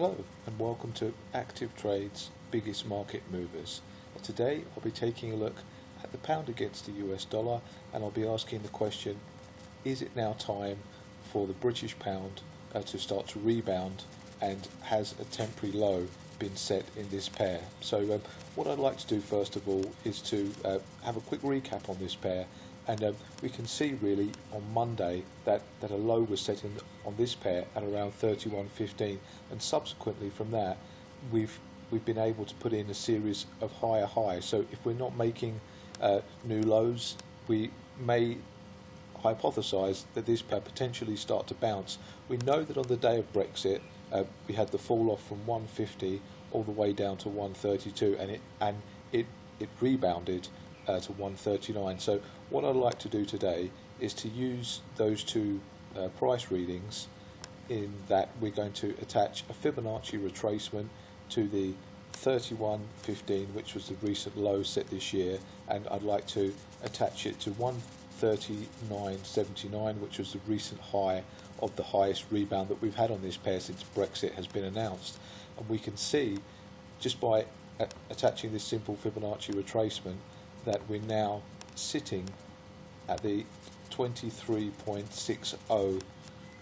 Hello and welcome to ActivTrades Biggest Market Movers. Today I'll be taking a look at the pound against the US dollar, and I'll be asking the question, is it now time for the British pound to start to rebound, and has a temporary low been set in this pair? So what I'd like to do first of all is to have a quick recap on this pair, and we can see really on Monday that a low was set in on this pair at around 31.15, and subsequently from that we've been able to put in a series of higher highs. So if we're not making new lows, we may hypothesize that this pair potentially start to bounce. We know that on the day of Brexit we had the fall off from 150 all the way down to 132, and it rebounded to 139. So what I'd like to do today is to use those two price readings, in that we're going to attach a Fibonacci retracement to the 31.15, which was the recent low set this year, and I'd like to attach it to 139.79, which was the recent high of the highest rebound that we've had on this pair since Brexit has been announced. And we can see, just by attaching this simple Fibonacci retracement, that we're now sitting at the 23.60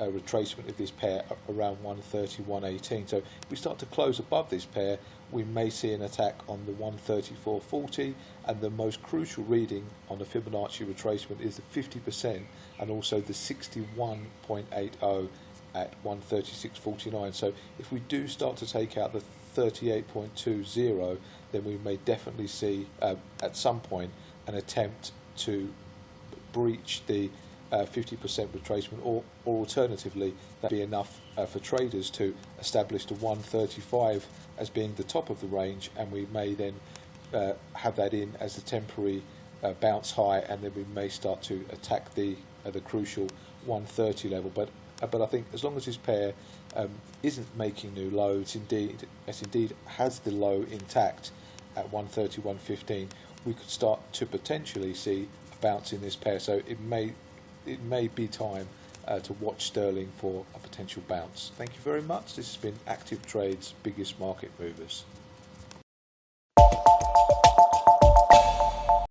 retracement of this pair around 130.118. So if we start to close above this pair, we may see an attack on the 134.40, and the most crucial reading on the Fibonacci retracement is the 50%, and also the 61.80 at 136.49. So if we do start to take out the 38.20, then we may definitely see at some point an attempt to breach the 50% retracement, or alternatively that'd be enough for traders to establish the 135 as being the top of the range, and we may then have that in as a temporary bounce high, and then we may start to attack the crucial 130 level. But I think as long as this pair isn't making new lows, indeed has the low intact at 131.15, we could start to potentially see a bounce in this pair. So it may be time to watch sterling for a potential bounce. Thank you very much. This has been ActivTrades Biggest Market Movers.